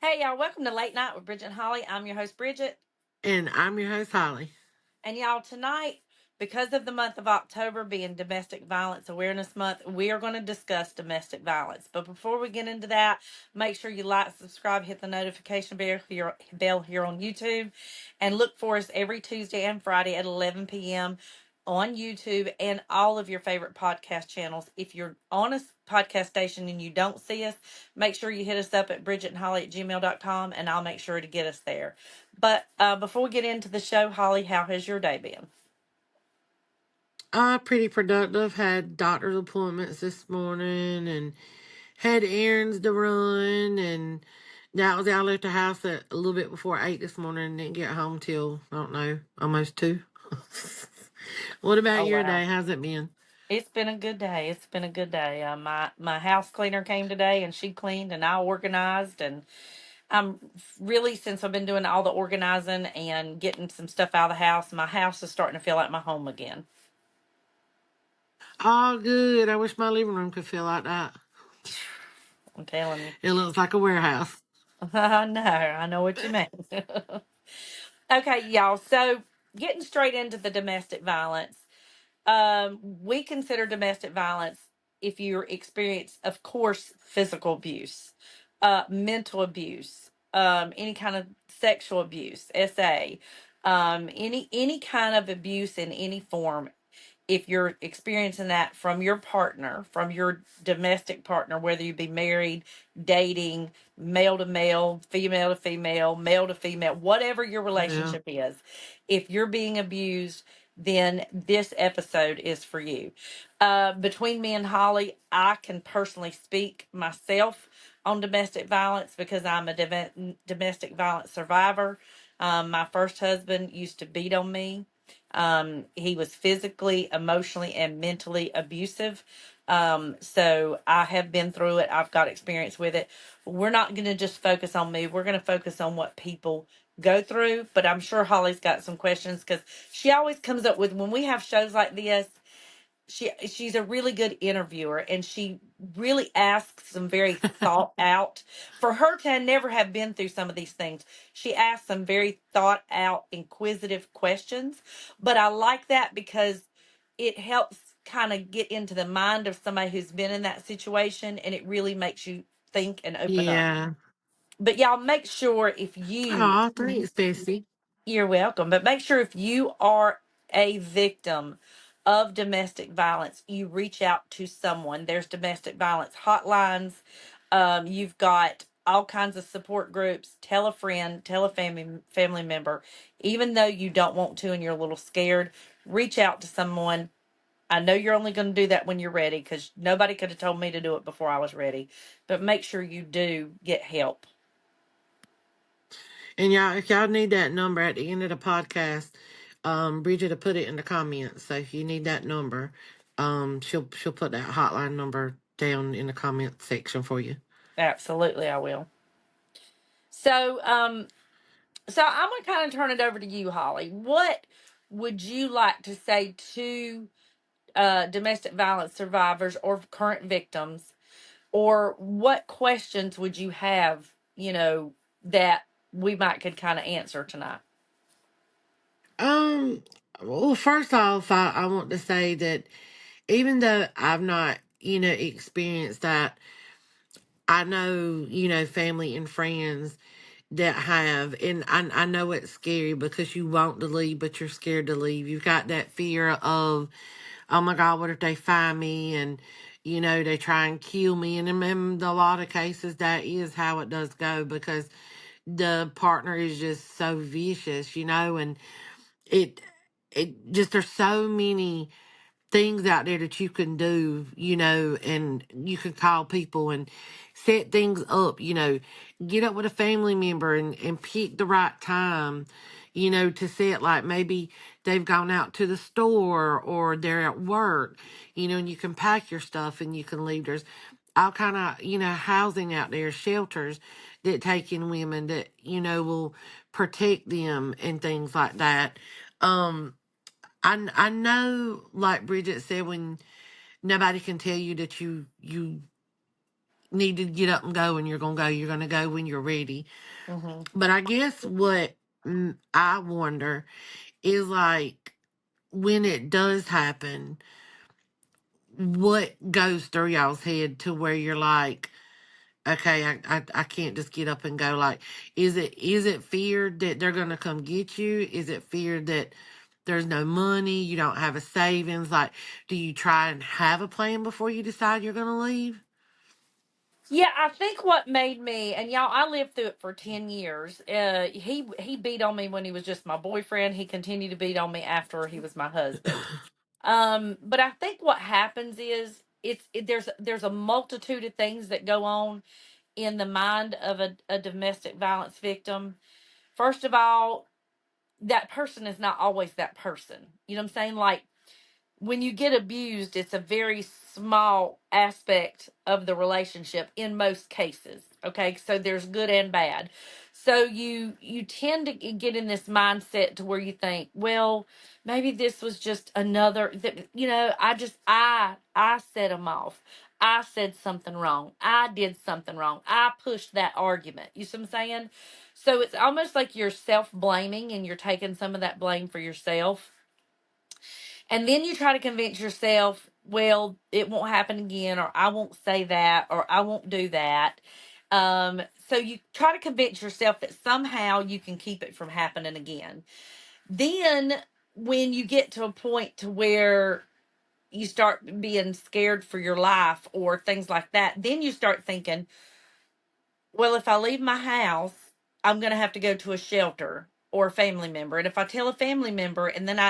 Hey, y'all, welcome to Late Night with Bridget and Holly. I'm your host, Bridget. And I'm your host, Holly. And y'all, tonight, because of the month of October being Domestic Violence Awareness Month, we are going to discuss domestic violence. But before we get into that, make sure you like, subscribe, hit the notification bell here on YouTube, and look for us every Tuesday and Friday at 11 p.m. on YouTube and all of your favorite podcast channels. If you're on a podcast station and you don't see us, make sure you hit us up at bridgetandholly@gmail.com and I'll make sure to get us there. But before we get into the show, Holly, how has your day been? Pretty productive. Had doctor's appointments this morning and had errands to run. And that was I left the house at a little bit before 8 this morning and didn't get home till, I don't know, almost 2. What about Oh your wow, day? How's it been? it's been a good day. It's been a good day. My house cleaner came today, and she cleaned, and I organized, and I'm really since I've been doing all the organizing and getting some stuff out of the house, my house is starting to feel like my home again. Oh, good. I wish my living room could feel like that. I'm telling you. It looks like a warehouse. I know what you mean. Okay, y'all. So getting straight into the domestic violence. We consider domestic violence if you experience, of course, physical abuse, mental abuse, any kind of sexual abuse, SA, any kind of abuse in any form. If you're experiencing that from your partner, from your domestic partner, whether you be married, dating, male to male, female to female, whatever your Yeah. relationship is, if you're being abused, then this episode is for you. Between me and Holly, I can personally speak myself on domestic violence because I'm a domestic violence survivor. My first husband used to beat on me. He was physically, emotionally, and mentally abusive. So I have been through it. I've got experience with it. We're not going to just focus on me. We're going to focus on what people go through. But I'm sure Holly's got some questions because she always comes up with, when we have shows like this, she's a really good interviewer and she really asks some very thought out, for her to never have been through some of these things, she asks some very thought out inquisitive questions. But I like that because it helps kind of get into the mind of somebody who's been in that situation, and it really makes you think and open up. Yeah. But y'all, make sure if you Oh, thanks, Bessie. you're welcome. But make sure if you are a victim of domestic violence, you reach out to someone. There's domestic violence hotlines. You've got all kinds of support groups. Tell a friend, tell a family member. Even though you don't want to and you're a little scared, reach out to someone. I know you're only going to do that when you're ready because nobody could have told me to do it before I was ready. But make sure you do get help. And y'all, if y'all need that number at the end of the podcast, Bridget will put it in the comments. So if you need that number, she'll put that hotline number down in the comment section for you. Absolutely, I will. So, So I'm gonna kind of turn it over to you, Holly. What would you like to say to domestic violence survivors or current victims, or what questions would you have? That we might could kind of answer tonight. Um, well, first off, I want to say that even though I've not, experienced that, I know, family and friends that have, and I know it's scary because you want to leave, but you're scared to leave. You've got that fear of, oh my God, what if they find me and, they try and kill me. And in a lot of cases, that is how it does go because the partner is just so vicious, and it, it just, there's so many things out there that you can do, and you can call people and set things up, get up with a family member and pick the right time, to set, like maybe they've gone out to the store or they're at work, and you can pack your stuff and you can leave. There's all kind of, housing out there, shelters that take in women that, will protect them and things like that. Um, I know, like Bridget said, when nobody can tell you that you need to get up and go, and you're going to go. You're going to go when you're ready. Mm-hmm. But I guess what I wonder is like when it does happen, what goes through y'all's head to where you're like, okay, I can't just get up and go. Like, is it fear that they're gonna come get you? Is it fear that there's no money, you don't have a savings? Like, do you try and have a plan before you decide you're gonna leave? Yeah, I think what made me, and y'all, I lived through it for 10 years. He beat on me when he was just my boyfriend. He continued to beat on me after he was my husband. But I think what happens is there's a multitude of things that go on in the mind of a domestic violence victim. First of all, that person is not always that person. You know what I'm saying? Like, when you get abused, it's a very small aspect of the relationship in most cases. Okay, so there's good and bad. So you tend to get in this mindset to where you think, well, maybe this was just another. I set him off. I said something wrong. I did something wrong. I pushed that argument. You see what I'm saying? So it's almost like you're self blaming and you're taking some of that blame for yourself, and then you try to convince yourself, well, it won't happen again, or I won't say that, or I won't do that. So you try to convince yourself that somehow you can keep it from happening again. Then when you get to a point to where you start being scared for your life or things like that, then you start thinking, well, if I leave my house, I'm going to have to go to a shelter or a family member. And if I tell a family member, and then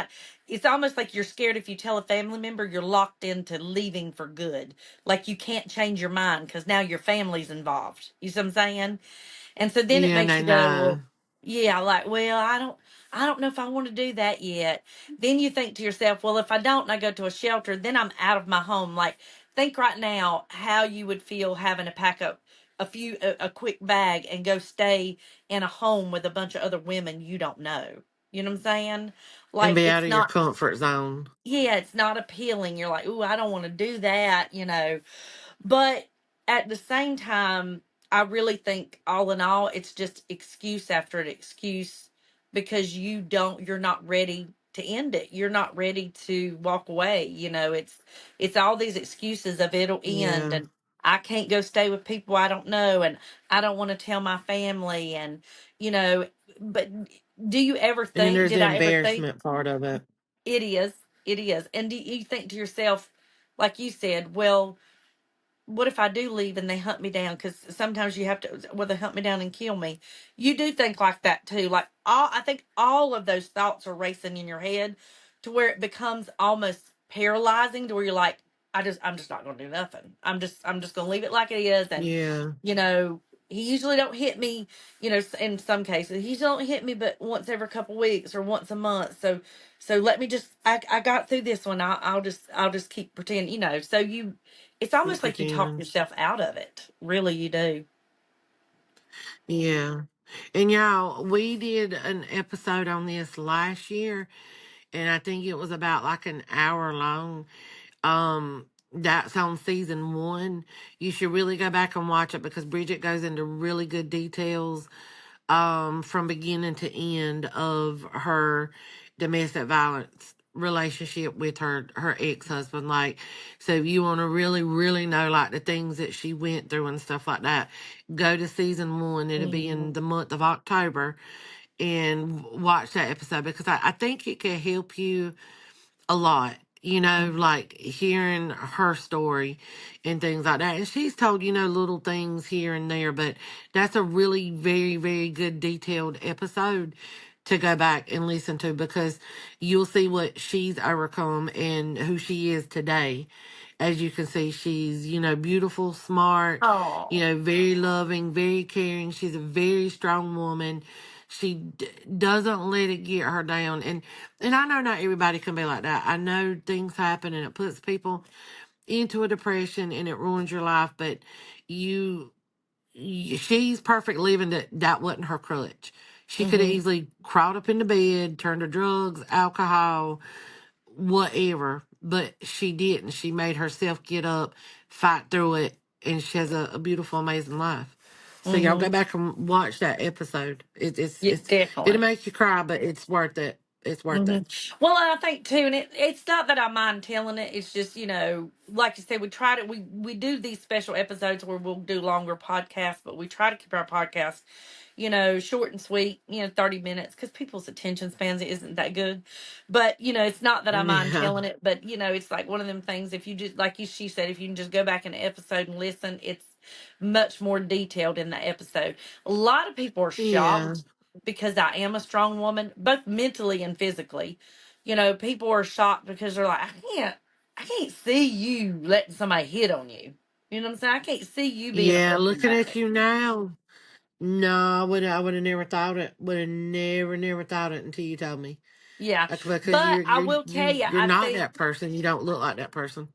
it's almost like you're scared if you tell a family member, you're locked into leaving for good. Like you can't change your mind because now your family's involved. You see what I'm saying? And so then it Yeah, makes no, you go, well, no. yeah, like, well, I don't know if I want to do that yet. Then you think to yourself, well, if I don't and I go to a shelter, then I'm out of my home. Like, think right now how you would feel having to pack up a quick bag and go stay in a home with a bunch of other women you don't know. You know what I'm saying? And Like, be out it's of your not, comfort zone. yeah, it's not appealing. You're like, ooh, I don't want to do that. But at the same time, I really think all in all, it's just excuse after an excuse because you're not ready to end it. You're not ready to walk away. It's all these excuses of it'll end, Yeah. and I can't go stay with people I don't know, and I don't want to tell my family, and you know, but do you ever And then think, there's did the I ever think embarrassment part of it. it is, it is. And do you think to yourself, like you said, well, what if I do leave and they hunt me down? Because sometimes you have to, well, they hunt me down and kill me. You do think like that too. Like I think all of those thoughts are racing in your head to where it becomes almost paralyzing to where you're like, I'm just not going to do nothing. I'm just going to leave it like it is. And Yeah. you know, he usually don't hit me. In some cases, he don't hit me, but once every couple weeks or once a month. So let me just, I got through this one. I'll just keep pretending. So it's Keep almost like you talk pretending. yourself out of it. Really, you do. Yeah. And y'all, we did an episode on this last year, and I think it was about like an hour long. That's on season one. You should really go back and watch it because Bridget goes into really good details from beginning to end of her domestic violence relationship with her ex-husband. Like, so if you want to really know like the things that she went through and stuff like that, go to season one. It'll be in Mhm. the month of October, and watch that episode because I think it can help you a lot, like hearing her story and things like that. And she's told, little things here and there, but that's a really very, very good detailed episode to go back and listen to because you'll see what she's overcome and who she is today. As you can see, she's, beautiful, smart, Oh. very loving, very caring. She's a very strong woman. She doesn't let it get her down. And I know not everybody can be like that. I know things happen and it puts people into a depression and it ruins your life, but you, she's perfect living that wasn't her crutch. She could have Mhm. easily crawled up in the bed, turned to drugs, alcohol, whatever, but she didn't. She made herself get up, fight through it, and she has a beautiful, amazing life. So y'all Mm-hmm. go back and watch that episode. Yeah, It'll definitely. make you cry, but it's worth it. It's worth Hmm. it. Well, I think too, and it's not that I mind telling it. It's just like you said, we try to we do these special episodes where we'll do longer podcasts, but we try to keep our podcast, short and sweet. 30 minutes because people's attention spans isn't that good. But it's not that I mind Yeah, telling it, but it's like one of them things. If you just she said, if you can just go back in the episode and listen, it's much more detailed in the episode. A lot of people are yeah, shocked because I am a strong woman, both mentally and physically. People are shocked because they're like, I can't see you letting somebody hit on you. You know what I'm saying? I can't see you being a yeah. broken Looking at back. you now, no, I would have never thought it. Would have never thought it until you told me. Yeah, Because but I will tell you, you're I not think, that person. You don't look like that person.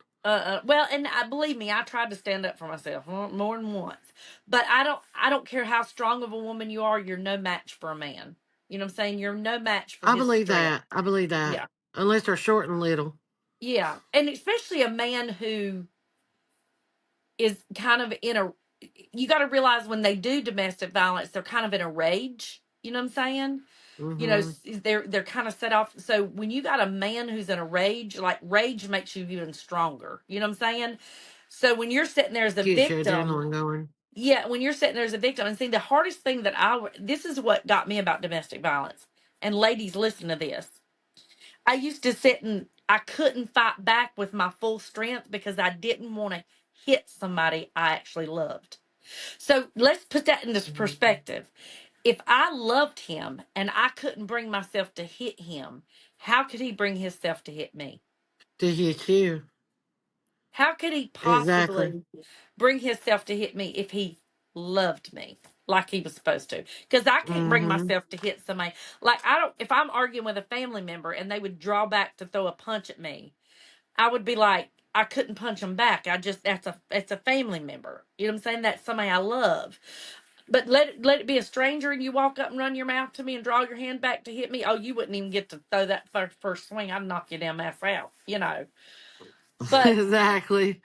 well, and I believe me, I tried to stand up for myself more than once. But I don't care how strong of a woman you are. You're no match for a man. You know what I'm saying? You're no match for I his believe strength. that. I believe that. Yeah, Unless they're short and little. yeah, and especially a man who is kind of in a you got to realize when they do domestic violence they're kind of in a rage, you know what I'm saying? Mm-hmm. They're kind of set off. So when you got a man who's in a rage, like rage makes you even stronger, you know what I'm saying? So when you're sitting there as a Get your victim, adrenaline going. yeah, when you're sitting there as a victim, and see, the hardest thing that this is what got me about domestic violence, and ladies, listen to this. I used to sit and I couldn't fight back with my full strength because I didn't want to hit somebody I actually loved. So let's put that in this perspective. If I loved him and I couldn't bring myself to hit him, how could he bring himself to hit me? To hit you. How could he Exactly. possibly bring himself to hit me if he loved me like he was supposed to? Because I can't bring Mm-hmm. myself to hit somebody. Like, I don't, if I'm arguing with a family member and they would draw back to throw a punch at me, I would be like, I couldn't punch them back. It's a family member. You know what I'm saying? That's somebody I love. But let it be a stranger and you walk up and run your mouth to me and draw your hand back to hit me. Oh, you wouldn't even get to throw that first swing. I'd knock you damn ass out. But Exactly.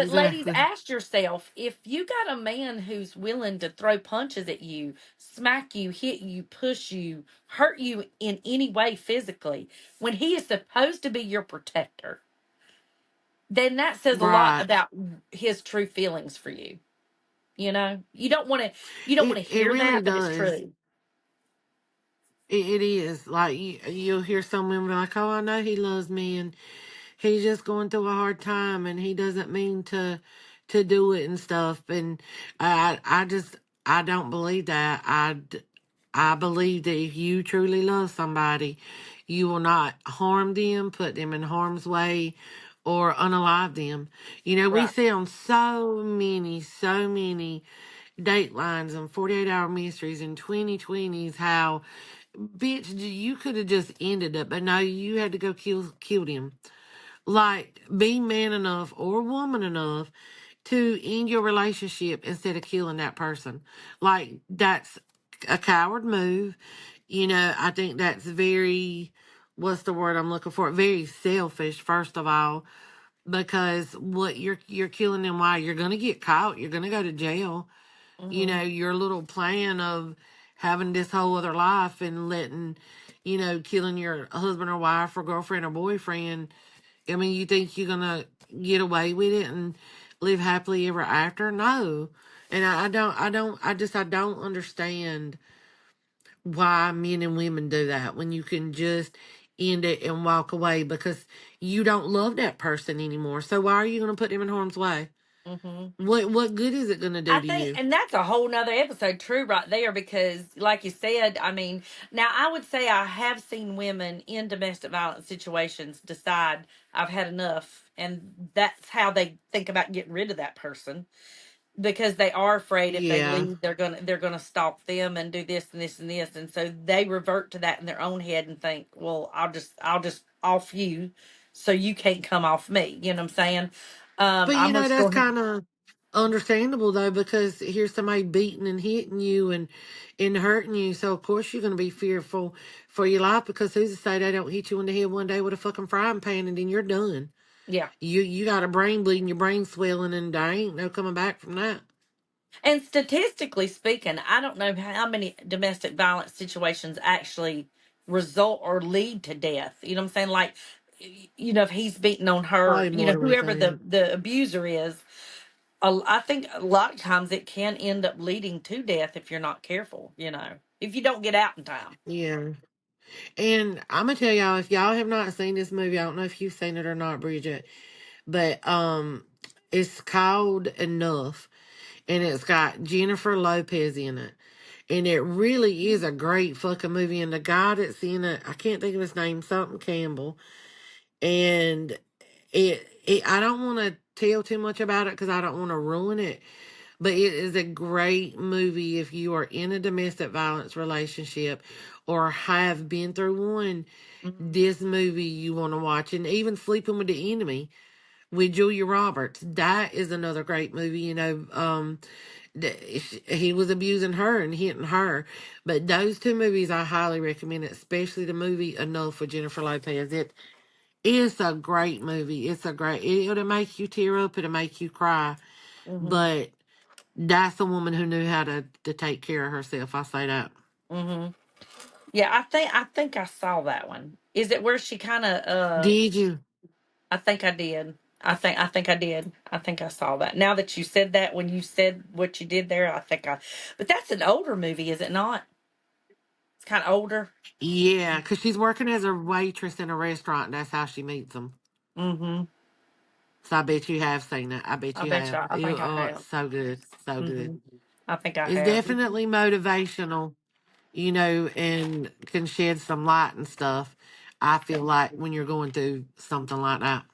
ladies, Exactly. ask yourself, if you got a man who's willing to throw punches at you, smack you, hit you, push you, hurt you in any way physically, when he is supposed to be your protector, then that says a lot Right. about his true feelings for you. You don't want to It hear really that, but it's does. true. It is. Like, you'll hear someone be like, oh, I know he loves me, and he's just going through a hard time, and he doesn't mean to do it and stuff. And I just, I don't believe that. I believe that if you truly love somebody, you will not harm them, put them in harm's way, or unalive them. We Right. see on so many Datelines and 48-hour mysteries and 2020s how, bitch, you could have just ended it, but no, you had to go kill him. Like, be man enough or woman enough to end your relationship instead of killing that person. Like, that's a coward move. I think that's very, what's the word I'm looking for? Very selfish, first of all, because what you're killing them. Why? You're gonna get caught. You're gonna go to jail. Mm-hmm. Your little plan of having this whole other life and letting, killing your husband or wife or girlfriend or boyfriend. I mean, you think you're gonna get away with it and live happily ever after? No. And I don't understand why men and women do that when you can just end it and walk away because you don't love that person anymore. So why are you gonna put them in harm's way? Mm-hmm. What good is it gonna I do to think, you? and that's a whole nother episode, true, right there, because, like you said, I mean, now I would say I have seen women in domestic violence situations decide I've had enough, and that's how they think about getting rid of that person because they are afraid if they Yeah. leave, they're gonna stalk them and do this and this and this, and so they revert to that in their own head and think, well, I'll just off you, so you can't come off me. You know what I'm saying? But I'm gonna that's go. kind of understandable though, because here's somebody beating and hitting you and hurting you. So of course you're gonna be fearful for your life because who's to say they don't hit you in the head one day with a fucking frying pan and then you're done. Yeah. You got a brain bleeding, your brain swelling, and there ain't no coming back from that. And statistically speaking, I don't know how many domestic violence situations actually result or lead to death. You know what I'm saying? Like, if he's beating on her, Probably more than we whoever the think. the abuser is, I think a lot of times it can end up leading to death if you're not careful. If you don't get out in time. Yeah. And I'm gonna tell y'all, if y'all have not seen this movie, I don't know if you've seen it or not, Bridget, but it's called Enough, and it's got Jennifer Lopez in it. And it really is a great fucking movie. And the guy that's in it, I can't think of his name, something Campbell. And it I don't want to tell too much about it because I don't want to ruin it. But it is a great movie if you are in a domestic violence relationship or have been through one. Mhm. This movie you want to watch, and even Sleeping with the Enemy with Julia Roberts. That is another great movie. He was abusing her and hitting her. But those two movies I highly recommend, especially the movie Enough with Jennifer Lopez. It's a great movie. It'll make you tear up, it'll make you cry. Mhm. But that's a woman who knew how to take care of herself. I say that. Mhm. Yeah, I think I saw that one. Is it where she kind of Did you? I think I did. I think I did. I think I saw that. Now that you said that, when you said what you did there, I think I. But that's an older movie, is it not? It's kind of older. Yeah, because she's working as a waitress in a restaurant. And that's how she meets them. Mm-hmm. So I bet you have seen it. I bet I you bet you. have. I think I Oh, have. it's so good. So good. Mm-hmm. I think I It's have. definitely motivational, and can shed some light and stuff. I feel like when you're going through something like that.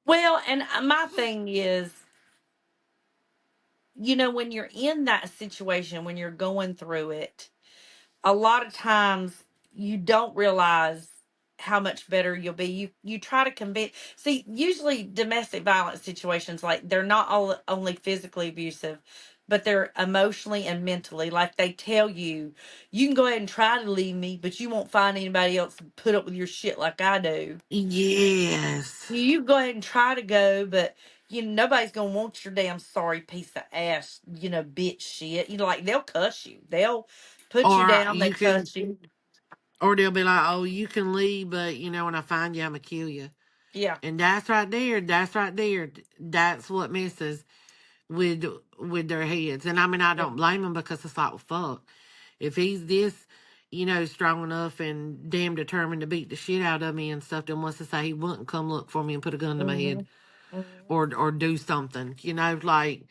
Well, and my thing is, when you're in that situation, when you're going through it, a lot of times you don't realize how much better you'll be. You try to convince. See, usually domestic violence situations, like, they're not only physically abusive, but they're emotionally and mentally. Like, they tell you, you can go ahead and try to leave me, but you won't find anybody else to put up with your shit like I do. Yes. You go ahead and try to go, but nobody's gonna want your damn sorry piece of ass, bitch shit. Like, they'll cuss you. They'll put you Or down, they you can, cuss you. or they'll be like, "Oh, you can leave, but when I find you, I'm gonna kill you." Yeah. And that's right there. That's right there. That's what messes with with their heads. And I mean, I Yeah. don't blame them because it's like, well, fuck. If he's this, strong enough and damn determined to beat the shit out of me and stuff, then what's to say he wouldn't come look for me and put a gun to my head Mhm. Mhm. or do something? Like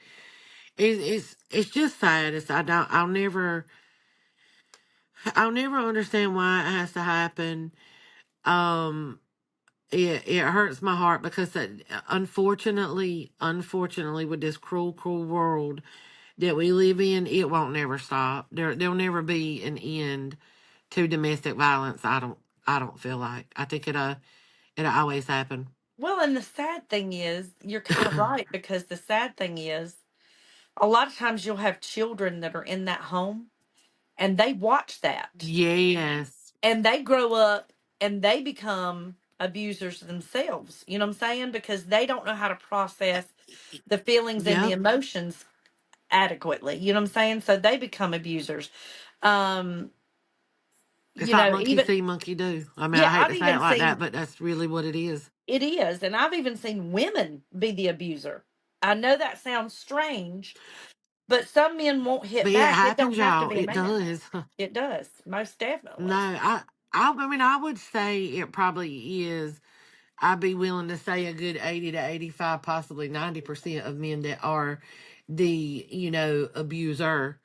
it's just sad. I'll never understand why it has to happen. Um, it hurts my heart because unfortunately, with this cruel, cruel world that we live in, it won't never stop. There'll never be an end to domestic violence. I don't feel like. I think it'll always happen. Well, and the sad thing is, you're kind of right, because the sad thing is, a lot of times you'll have children that are in that home, and they watch that, Yes. and they grow up and they become abusers themselves. You know what I'm saying? Because they don't know how to process the feelings and the Yep. emotions adequately. You know what I'm saying? So they become abusers. Um, It's like monkey even, see, monkey do. I mean, I yeah, hate I've to say it even like seen that, but that's really what it is. it is, and I've even seen women be the abuser. I know that sounds strange, but some men won't hit But it back. It happens, don't have to y'all. be a It man. does. It does, most No, definitely. I would say it probably is. I'd be willing to say a good 80 to 85, possibly 90% of men that are the, abuser.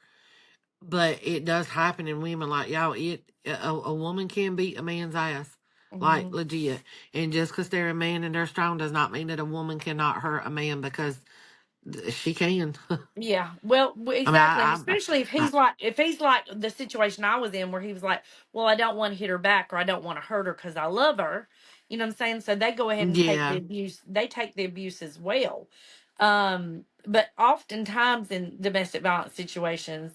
But it does happen in women. Like, y'all, a woman can beat a man's ass. Like, Hmm. legit. And just because they're a man and they're strong does not mean that a woman cannot hurt a man because she can. Yeah, well, I mean, exactly, and especially if he's like the situation I was in, where he was like, "Well, I don't want to hit her back, or I don't want to hurt her because I love her." You know what I'm saying? So they go ahead and take the yeah. abuse. They take the abuse as well. But oftentimes in domestic violence situations,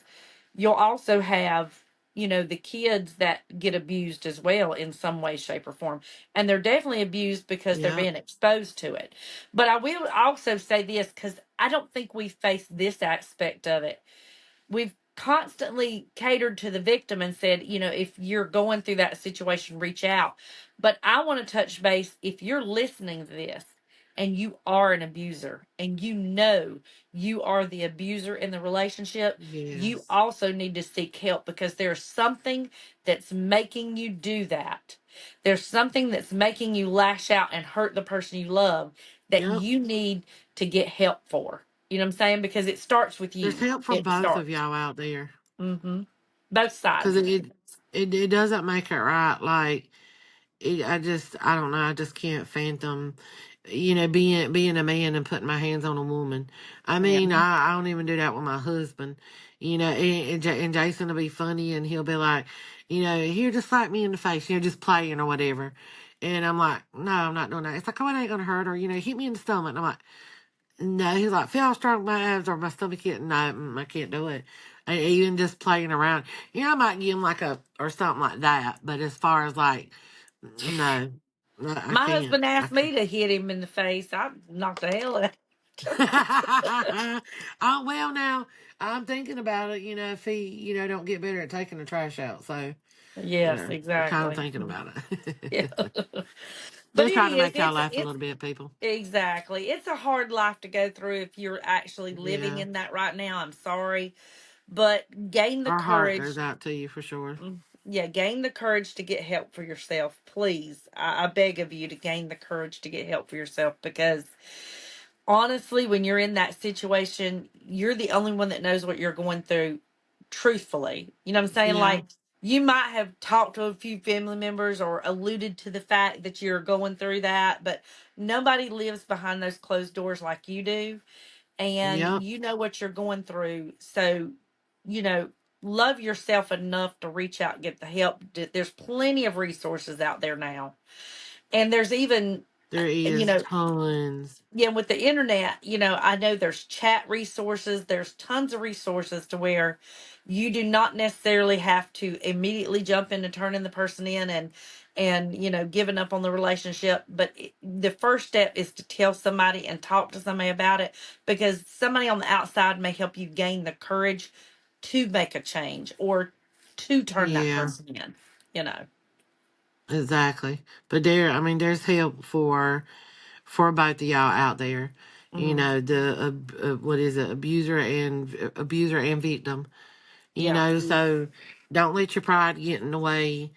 you'll also have the kids that get abused as well in some way, shape, or form. And they're definitely abused because they're Yep. being exposed to it. But I will also say this, because I don't think we face this aspect of it. We've constantly catered to the victim and said, if you're going through that situation, reach out. But I want to touch base, if you're listening to this and you are an abuser and you are the abuser in the relationship, you Yes. also need to seek help, because there's something that's making you do that. There's something that's making you lash out and hurt the person you love that Yep. you need to get help for. You know what I'm saying? Because it starts with There's you. help for It both of starts. y'all out there. Mm-hmm. Both Because sides of it. it doesn't make it right. Like, I don't know. I just can't fathom, being a man and putting my hands on a woman. I Yeah. mean, I don't even do that with my husband. And Jason will be funny and he'll be like, here, just slap me in the face, just playing or whatever. And I'm like, no, I'm not doing that. It's like, oh, it ain't gonna hurt, or hit me in the stomach. And I'm like, no. He's like, feel how strong my abs or my stomach hit. No, I can't do it. And even just playing around, I might give him like or something like that. But as far as like, no, no, I My can't. husband I asked can't. me to hit him in the face. I knocked the hell out. Oh, well, now I'm thinking about it. If he, don't get better at taking the trash out, so Yes, I'm kind of exactly. thinking about Yeah. it. But Just it trying to is. make y'all It's laugh a it's little bit, people. exactly. It's a hard life to go through if you're actually living Yeah, in that right now. I'm sorry. But gain the our heart goes courage. out to you for sure. Yeah, gain the courage to get help for yourself, please. I beg of you to gain the courage to get help for yourself, because honestly, when you're in that situation, you're the only one that knows what you're going through, truthfully. You know what I'm saying? Yeah, Like, you might have talked to a few family members or alluded to the fact that you're going through that, but nobody lives behind those closed doors like you do. And yep, you know what you're going through. So, you know, love yourself enough to reach out and get the help. There's plenty of resources out there now. And there's even, there you is know, tons. yeah, with the internet, I know there's chat resources, there's tons of resources to where you do not necessarily have to immediately jump into turning the person in and giving up on the relationship. But the first step is to tell somebody and talk to somebody about it, because somebody on the outside may help you gain the courage to make a change or to turn that Yeah, person in, you know. exactly. But there's help for both of y'all out there. Hmm. The what is it, abuser and victim. Yeah. So don't let your pride get in the way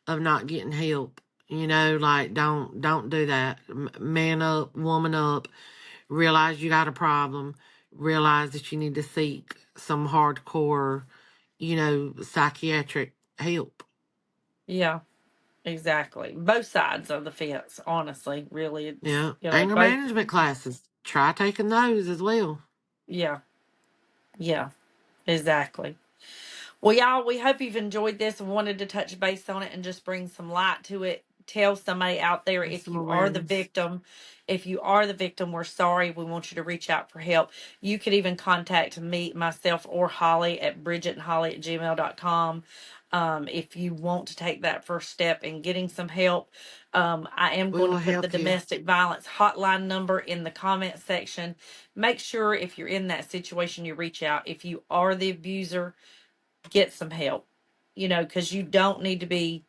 of not getting help. Like, don't do that. Man up, woman up. Realize you got a problem. Realize that you need to seek some hardcore, psychiatric help. Yeah. Exactly. Both sides of the fence, honestly, really. It's, Yeah, anger both. management classes. Try taking those as well. Yeah. Yeah. Exactly. Well, y'all, we hope you've enjoyed this and wanted to touch base on it and just bring some light to it. Tell somebody out there, And if some you are the awareness. victim, we're sorry. We want you to reach out for help. You could even contact me, myself, or Holly at bridgetandholly@gmail.com. If you want to take that first step in getting some help. I am We going to will put the help you. domestic violence hotline number in the comment section. Make sure if you're in that situation, you reach out. If you are the abuser, get some help, because you don't need to be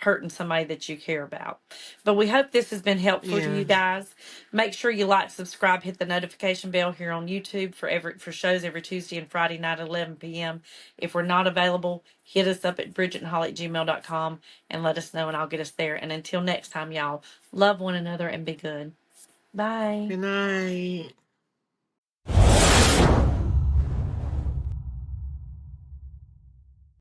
hurting somebody that you care about. But we hope this has been helpful to Yeah. you guys. Make sure you like, subscribe, hit the notification bell here on YouTube for shows every Tuesday and Friday night at 11 p.m. If we're not available, hit us up at bridgetandholly@gmail.com and let us know, and I'll get us there. And until next time, y'all, love one another and be good. Bye. Good night.